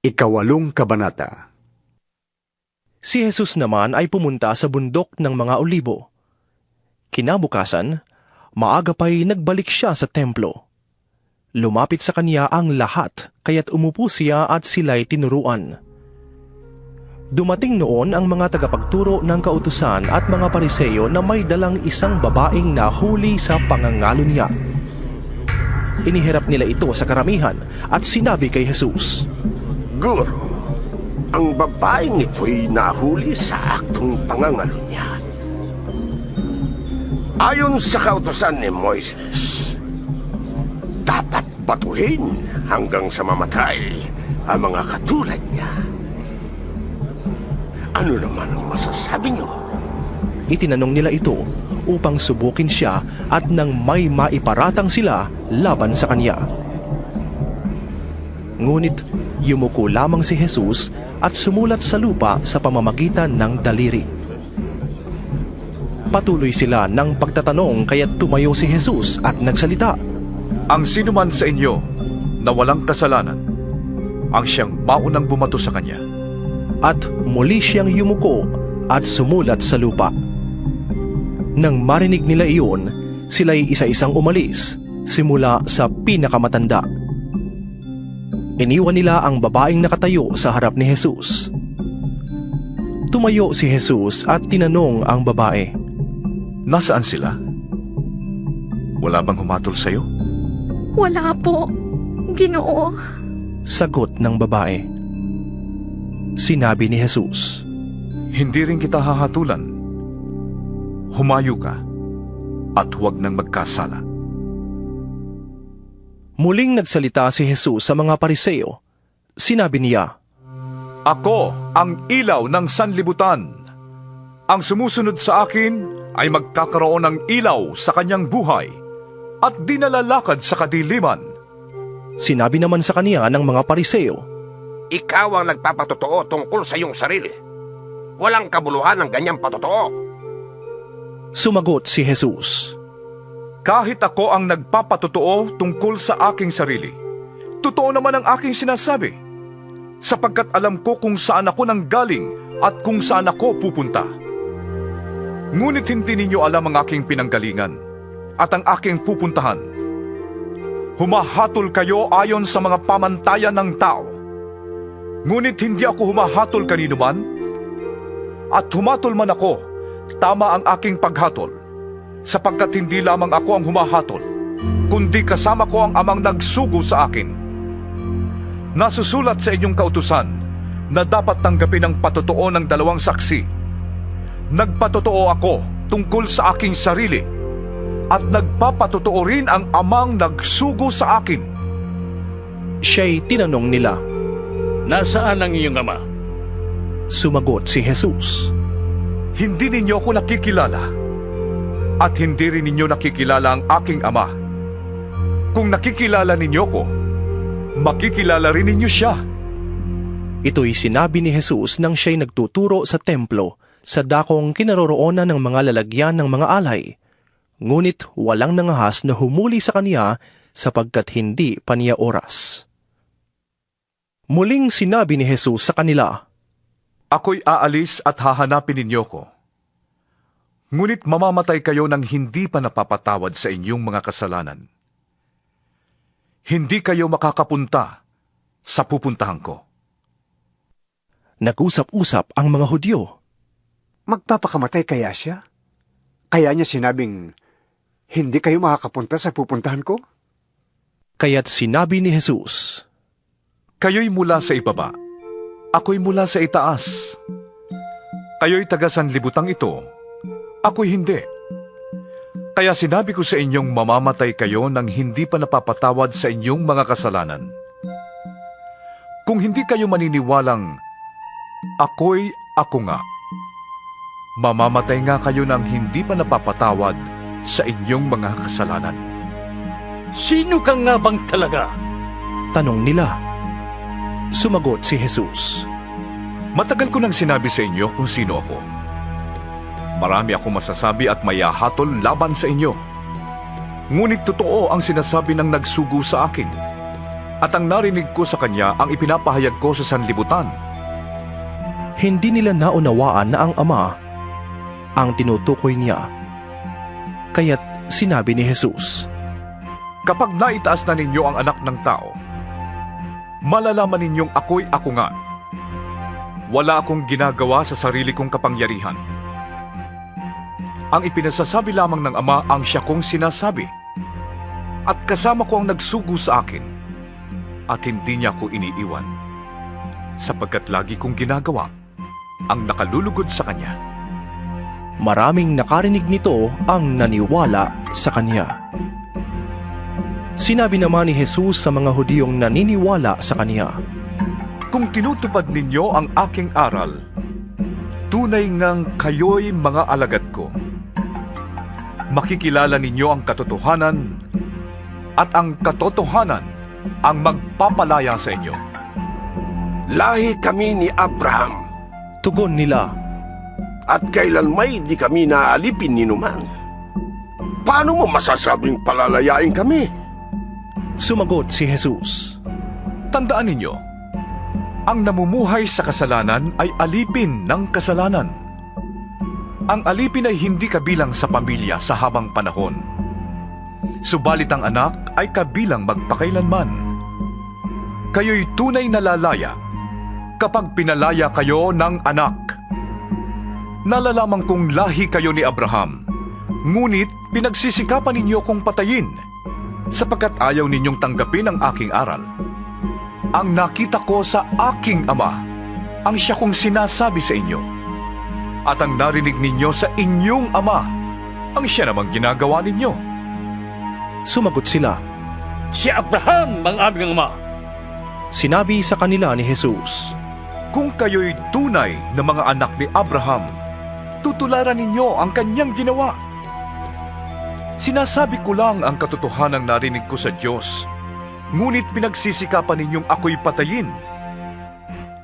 Ikawalong Kabanata. Si Jesus naman ay pumunta sa bundok ng mga Olibo. Kinabukasan, maaga pa'y nagbalik siya sa templo. Lumapit sa kanya ang lahat, kaya't umupo siya at sila'y tinuruan. Dumating noon ang mga tagapagturo ng kautusan at mga Pariseo na may dalang isang babaeng nahuli sa pangangalo niya. Inihirap nila ito sa karamihan at sinabi kay Jesus, Guro, ang babaeng ito'y nahuli sa aktong pangangalo niya. Ayon sa kautusan ni Moises, dapat batuhin hanggang sa mamatay ang mga katulad niya. Ano naman ang masasabi niyo? Itinanong nila ito upang subukin siya at nang may maiparatang sila laban sa kanya. Ngunit yumuko lamang si Jesus at sumulat sa lupa sa pamamagitan ng daliri. Patuloy sila ng pagtatanong kaya't tumayo si Jesus at nagsalita. Ang sinuman sa inyo na walang kasalanan, ang siyang maunang bumato sa kanya. At muli siyang yumuko at sumulat sa lupa. Nang marinig nila iyon, sila'y isa-isang umalis, simula sa pinakamatanda. Iniwan nila ang babaeng nakatayo sa harap ni Jesus. Tumayo si Jesus at tinanong ang babae, Nasaan sila? Wala bang humatol sa'yo? Wala po, Ginoo. Sagot ng babae. Sinabi ni Jesus, Hindi rin kita hahatulan. Humayo ka at huwag nang magkasala. Muling nagsalita si Jesus sa mga Pariseo. Sinabi niya, Ako ang ilaw ng sanlibutan. Ang sumusunod sa akin ay magkakaroon ng ilaw sa kanyang buhay at di nalalakad sa kadiliman. Sinabi naman sa kaniya ng mga Pariseo, Ikaw ang nagpapatotoo tungkol sa iyong sarili. Walang kabuluhan ng ganyang patotoo. Sumagot si Jesus, Kahit ako ang nagpapatotoo tungkol sa aking sarili, totoo naman ang aking sinasabi, sapagkat alam ko kung saan ako nanggaling at kung saan ako pupunta. Ngunit hindi ninyo alam ang aking pinanggalingan at ang aking pupuntahan. Humahatol kayo ayon sa mga pamantayan ng tao. Ngunit hindi ako humahatol kanino man, at humatol man ako, tama ang aking paghatol, sapagkat hindi lamang ako ang humahatol, kundi kasama ko ang amang nagsugo sa akin. Nasusulat sa inyong kautusan na dapat tanggapin ang patotoo ng dalawang saksi. Nagpatotoo ako tungkol sa aking sarili, at nagpapatotoo rin ang amang nagsugo sa akin. Siya'y tinanong nila. Nasaan ang iyong ama? Sumagot si Jesus, Hindi ninyo ako nakikilala, at hindi rin ninyo nakikilala ang aking ama. Kung nakikilala ninyo ko, makikilala rin ninyo siya. Ito'y sinabi ni Jesus nang siya'y nagtuturo sa templo sa dakong kinaroroonan ng mga lalagyan ng mga alay. Ngunit walang nangahas na humuli sa kaniya sapagkat hindi pa niya oras. Muling sinabi ni Jesus sa kanila, Ako'y aalis at hahanapin ninyo ko. Ngunit mamamatay kayo nang hindi pa napapatawad sa inyong mga kasalanan. Hindi kayo makakapunta sa pupuntahan ko. Nag-usap-usap ang mga Hudyo. Magpapakamatay kaya siya? Kaya niya sinabing, hindi kayo makakapunta sa pupuntahan ko? Kaya't sinabi ni Jesus, Kayo'y mula sa ibaba, ako'y mula sa itaas. Kayo'y taga-sanlibutang ito, ako'y hindi. Kaya sinabi ko sa inyong mamamatay kayo nang hindi pa napapatawad sa inyong mga kasalanan. Kung hindi kayo maniniwalang, ako'y ako nga. Mamamatay nga kayo nang hindi pa napapatawad sa inyong mga kasalanan. Sino ka nga bang talaga? Tanong nila. Sumagot si Jesus, Matagal ko nang sinabi sa inyo kung sino ako. Marami akong masasabi at mayahatol laban sa inyo. Ngunit totoo ang sinasabi ng nagsugo sa akin. At ang narinig ko sa kanya ang ipinapahayag ko sa sanlibutan. Hindi nila naunawaan na ang Ama ang tinutukoy niya. Kaya't sinabi ni Jesus, Kapag naitaas na ninyo ang anak ng tao, malalaman ninyong ako'y ako nga. Wala akong ginagawa sa sarili kong kapangyarihan. Ang ipinasasabi lamang ng Ama ang siya kong sinasabi. At kasama ko ang nagsugo sa akin. At hindi niya ako iniiwan. Sapagkat lagi kong ginagawa ang nakalulugod sa kanya. maraming nakarinig nito ang naniwala sa kanya. Sinabi naman ni Jesus sa mga Hudiyong naniniwala sa kanya, Kung tinutupad ninyo ang aking aral, tunay ngang kayo'y mga alagad ko. Makikilala ninyo ang katotohanan, at ang katotohanan ang magpapalaya sa inyo. Lahi kami ni Abraham, tugon nila. at kailanmay di kami naalipin ni numan. Paano mo masasabing palalayain kami? Sumagot si Jesus, Tandaan ninyo, ang namumuhay sa kasalanan ay alipin ng kasalanan. Ang alipin ay hindi kabilang sa pamilya sa habang panahon. Subalit ang anak ay kabilang magpakailanman. Kayo'y tunay na lalaya kapag pinalaya kayo ng anak. Nalalaman kong lahi kayo ni Abraham, ngunit pinagsisikapan ninyo kong patayin, sapagkat ayaw ninyong tanggapin ang aking aral. Ang nakita ko sa aking Ama, ang siya kong sinasabi sa inyo. At ang narinig ninyo sa inyong ama, ang siya namang ginagawa ninyo. Sumagot sila. Si Abraham ang aming ama. Sinabi sa kanila ni Jesus, Kung kayo'y tunay na mga anak ni Abraham, tutularan ninyo ang kanyang ginawa. Sinasabi ko lang ang katotohanang narinig ko sa Diyos, ngunit pinagsisikapan ninyong ako'y patayin.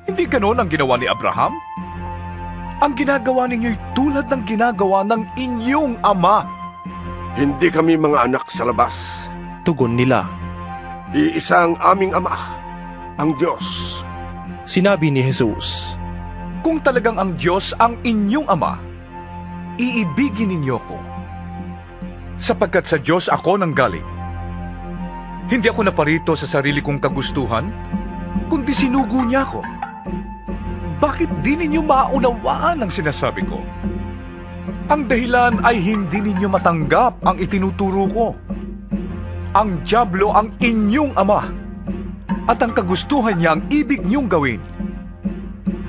Hindi ganon ang ginawa ni Abraham? Ang ginagawa ninyo'y tulad ng ginagawa ng inyong ama. Hindi kami mga anak sa labas. tugon nila. Iisa ang aming Ama, ang Diyos. Sinabi ni Jesus, Kung talagang ang Diyos ang inyong ama, iibigin ninyo ko. Sapagkat sa Diyos ako nanggaling. Hindi ako naparito sa sarili kong kagustuhan, kundi sinugo niya ako. Bakit di ninyo maunawaan ang sinasabi ko? Ang dahilan ay hindi ninyo matanggap ang itinuturo ko. Ang dyablo ang inyong ama, at ang kagustuhan niya ang ibig niyong gawin.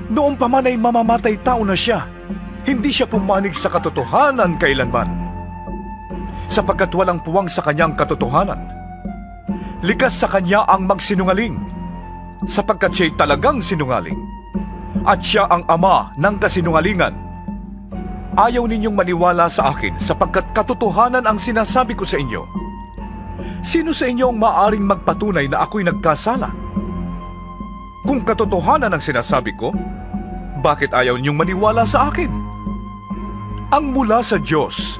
Noong pa man ay mamamatay tao na siya, hindi siya pumanig sa katotohanan kailanman. Sapagkat walang puwang sa kanyang katotohanan. Likas sa kanya ang magsinungaling, sapagkat siya'y talagang sinungaling. At siya ang ama ng kasinungalingan. Ayaw ninyong maniwala sa akin sapagkat katotohanan ang sinasabi ko sa inyo. Sino sa inyo ang maaring magpatunay na ako'y nagkasala? Kung katotohanan ang sinasabi ko, bakit ayaw ninyong maniwala sa akin? Ang mula sa Diyos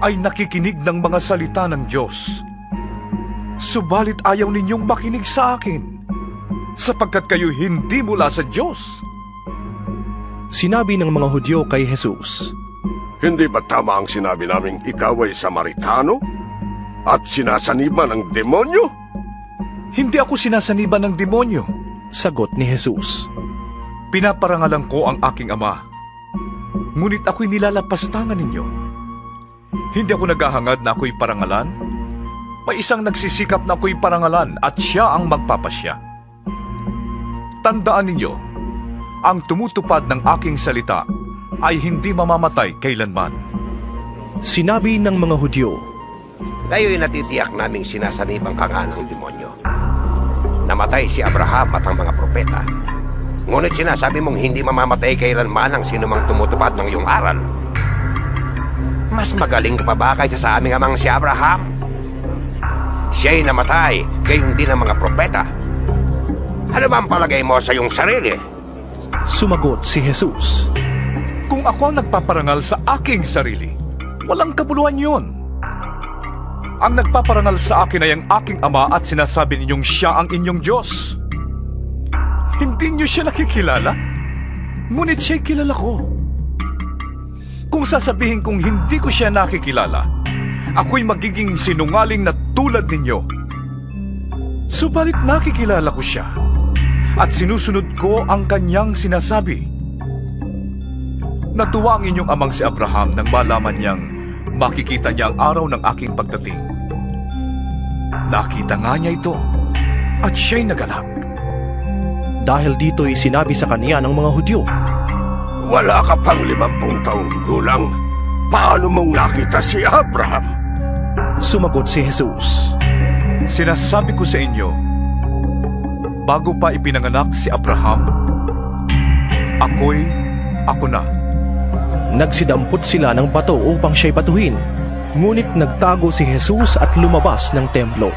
ay nakikinig ng mga salita ng Diyos. Subalit ayaw ninyong makinig sa akin, sapagkat kayo hindi mula sa Diyos. sinabi ng mga Hudyo kay Jesus, Hindi ba tama ang sinabi naming ikaw ay Samaritano? At sinasaniban ng demonyo? Hindi ako sinasaniban ng demonyo. sagot ni Jesus. Pinaparangalan ko ang aking ama, ngunit ako'y nilalapastangan ninyo. Hindi ako naghahangad na ako'y parangalan. May isang nagsisikap na ako'y parangalan at siya ang magpapasya. Tandaan ninyo, ang tumutupad ng aking salita ay hindi mamamatay kailanman. Sinabi ng mga Hudyo, Kayo'y natitiyak naming sinasanibang ka nga ng demonyo. Namatay si Abraham at ang mga propeta. Ngunit sinasabi mong hindi mamamatay kailanman ang sinumang tumutupad ng iyong aral. Mas magaling ka pa ba kaysa sa aming amang si Abraham? Siya'y namatay, gayon din ang mga propeta. Ano ba ang palagay mo sa iyong sarili? sumagot si Jesus. Kung ako ang nagpaparangal sa aking sarili, walang kabuluhan yun. Ang nagpaparangal sa akin ay ang aking ama at sinasabi ninyong siya ang inyong Diyos. Hindi niyo siya nakikilala? Ngunit siya'y kilala ko. Kung sasabihin kong hindi ko siya nakikilala, ako'y magiging sinungaling na tulad ninyo. Subalit nakikilala ko siya at sinusunod ko ang kanyang sinasabi. Natuwa ang inyong amang si Abraham nang malaman niyang makikita niya ang araw ng aking pagdating. Nakita nga niya ito at siya'y nagalak. Dahil dito'y sinabi sa kanya ng mga Hudyo, Wala ka pang 50 taong gulang. Paano mong nakita si Abraham? Sumagot si Jesus, Sinasabi ko sa inyo, bago pa ipinanganak si Abraham, ako na. Nagsidampot sila ng bato upang siya'y batuhin, ngunit nagtago si Jesus at lumabas ng templo.